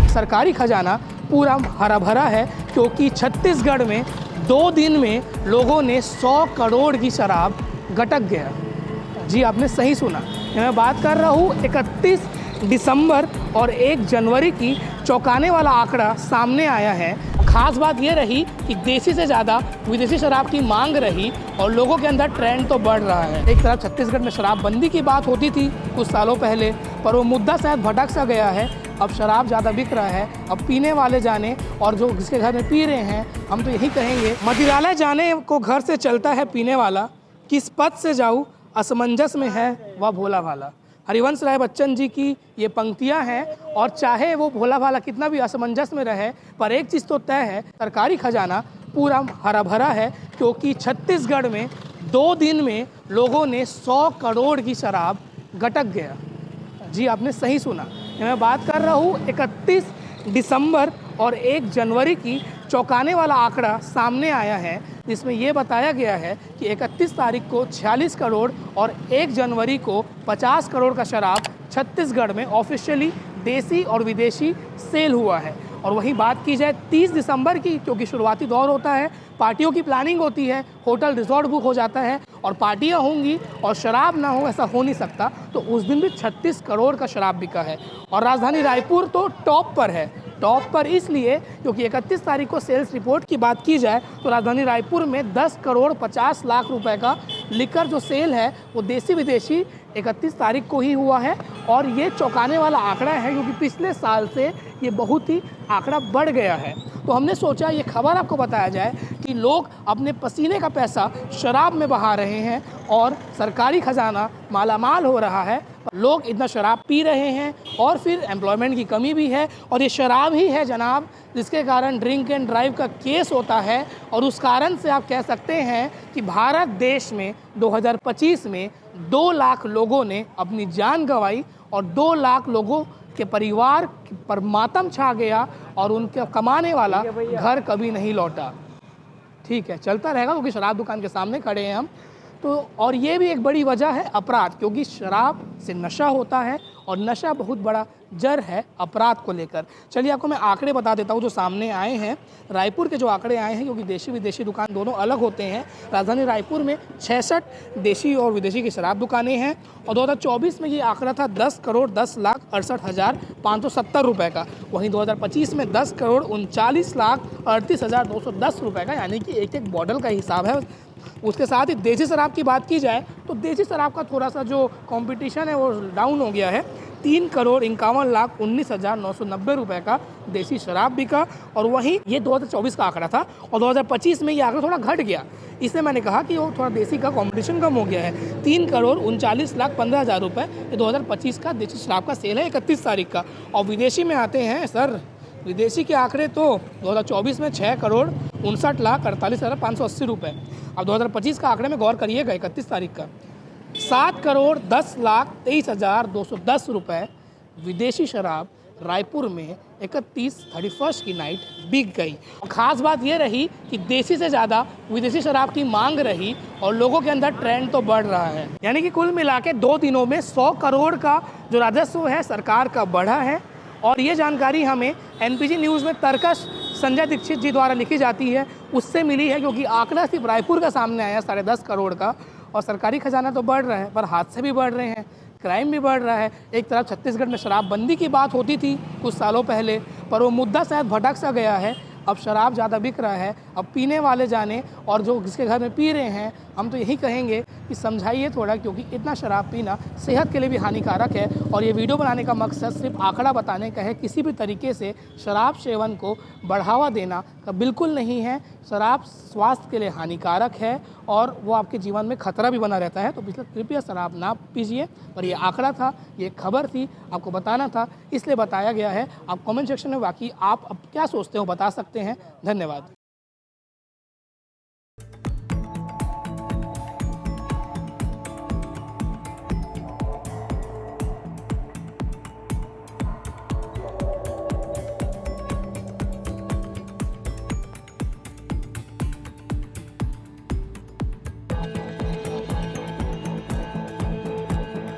सरकारी खजाना पूरा हरा भरा है क्योंकि छत्तीसगढ़ में 2 दिन में लोगों ने 100 करोड़ की शराब गटक गया। जी आपने सही सुना, मैं बात कर रहा हूँ 31 दिसंबर और 1 जनवरी की चौंकाने वाला आंकड़ा सामने आया है। खास बात ये रही कि देसी से ज़्यादा विदेशी शराब की मांग रही और लोगों के अंदर ट्रेंड तो बढ़ रहा है। एक तरफ छत्तीसगढ़ में शराबबंदी की बात होती थी कुछ सालों पहले, पर वो मुद्दा शायद भटक सा गया है। अब शराब ज़्यादा बिक रहा है, अब पीने वाले जाने और जो जिसके घर में पी रहे हैं, हम तो यही कहेंगे मदिरालय जाने को घर से चलता है पीने वाला, किस पथ से जाऊँ असमंजस में है वह भोला भाला। हरिवंश राय बच्चन जी की ये पंक्तियां हैं और चाहे वो भोला भाला कितना भी असमंजस में रहे, पर एक चीज़ तो तय है, सरकारी खजाना पूरा हरा भरा है क्योंकि छत्तीसगढ़ में 2 दिन में लोगों ने 100 करोड़ की शराब गटक गया। जी आपने सही सुना, मैं बात कर रहा हूँ 31 दिसंबर और 1 जनवरी की चौंकाने वाला आंकड़ा सामने आया है, जिसमें ये बताया गया है कि 31 तारीख को 46 करोड़ और 1 जनवरी को 50 करोड़ का शराब छत्तीसगढ़ में ऑफिशियली देसी और विदेशी सेल हुआ है। और वहीं बात की जाए 30 दिसंबर की, क्योंकि शुरुआती दौर होता है, पार्टियों की प्लानिंग होती है, होटल रिजॉर्ट बुक हो जाता है और पार्टियां होंगी और शराब ना हो ऐसा हो नहीं सकता, तो उस दिन भी 36 करोड़ का शराब बिका है। और राजधानी रायपुर तो टॉप पर है। टॉप पर इसलिए क्योंकि 31 तारीख को सेल्स रिपोर्ट की बात की जाए तो राजधानी रायपुर में 10 करोड़ 50 लाख रुपए का लिकर जो सेल है वो देसी विदेशी 31 तारीख को ही हुआ है। और ये चौंकाने वाला आंकड़ा है क्योंकि पिछले साल से ये बहुत ही आंकड़ा बढ़ गया है। तो हमने सोचा ये खबर आपको बताया जाए कि लोग अपने पसीने का पैसा शराब में बहा रहे हैं और सरकारी खजाना मालामाल हो रहा है। लोग इतना शराब पी रहे हैं और फिर एम्प्लॉयमेंट की कमी भी है और ये शराब ही है जनाब जिसके कारण ड्रिंक एंड ड्राइव का केस होता है। और उस कारण से आप कह सकते हैं कि भारत देश में 2025 में 2 लाख लोगों ने अपनी जान गंवाई और 2 लाख लोगों के परिवार पर मातम छा गया और उनका कमाने वाला घर कभी नहीं लौटा। ठीक है, चलता रहेगा क्योंकि शराब दुकान के सामने खड़े हैं हम तो। और ये भी एक बड़ी वजह है अपराध, क्योंकि शराब से नशा होता है और नशा बहुत बड़ा जड़ है अपराध को लेकर। चलिए आपको मैं आंकड़े बता देता हूँ जो सामने आए हैं। रायपुर के जो आंकड़े आए हैं, क्योंकि देशी विदेशी दुकान दोनों अलग होते हैं। राजधानी रायपुर में 66 देशी और विदेशी की शराब दुकानें हैं और 2024 में ये आंकड़ा था 10 करोड़ 10 लाख 68,570 रुपये का। वहीं 2025 में 10 करोड़ 39 लाख 38,210 रुपये का, यानी कि एक बॉटल का हिसाब है। उसके साथ ही देसी शराब की बात की जाए तो देसी शराब का थोड़ा सा जो कंपटीशन है वो डाउन हो गया है। 3 करोड़ 51 लाख 19,990 रुपये का देसी शराब बिका। और वहीं ये 2024 का आंकड़ा था और 2025 में ये आंकड़ा थोड़ा घट गया। इसलिए मैंने कहा कि वो थोड़ा देसी का कंपटीशन कम हो गया है। 3 करोड़ 39 लाख 15,000 रुपये ये 2025 का देसी शराब का सेल है 31 तारीख का। और विदेशी में आते हैं सर, विदेशी के आंकड़े तो 2024 में 6 करोड़ 59 लाख 48,580 रुपये। अब 2025 का आंकड़े में गौर करिएगा 31 तारीख का 7 करोड़ 10 लाख 23,210 रुपये विदेशी शराब रायपुर में 31 की नाइट बिक गई। और ख़ास बात ये रही कि देसी से ज़्यादा विदेशी शराब की मांग रही और लोगों के अंदर ट्रेंड तो बढ़ रहा है। यानी कि कुल मिला के 2 दिनों में 100 करोड़ का जो राजस्व है सरकार का बढ़ा है। और ये जानकारी हमें NPG न्यूज़ में तर्कश संजय दीक्षित जी द्वारा लिखी जाती है उससे मिली है, क्योंकि आंकड़ा सिर्फ रायपुर का सामने आया 10.5 करोड़ का। और सरकारी खजाना तो बढ़ रहा है पर हादसे भी बढ़ रहे हैं, क्राइम भी बढ़ रहा है। एक तरफ छत्तीसगढ़ में शराबबंदी की बात होती थी कुछ सालों पहले, पर वो मुद्दा शायद भटक सा गया है। अब शराब ज़्यादा बिक रहा है, अब पीने वाले जाने और जो जिसके घर में पी रहे हैं, हम तो यही कहेंगे कि समझाइए थोड़ा, क्योंकि इतना शराब पीना सेहत के लिए भी हानिकारक है। और ये वीडियो बनाने का मकसद सिर्फ आंकड़ा बताने का है, किसी भी तरीके से शराब सेवन को बढ़ावा देना का बिल्कुल नहीं है। शराब स्वास्थ्य के लिए हानिकारक है और वो आपके जीवन में खतरा भी बना रहता है। तो कृपया शराब ना पीजिए। पर ये आंकड़ा था, ये खबर थी, आपको बताना था इसलिए बताया गया है। आप कमेंट सेक्शन में बाकी आप अब क्या सोचते हो बता सकते हैं। धन्यवाद।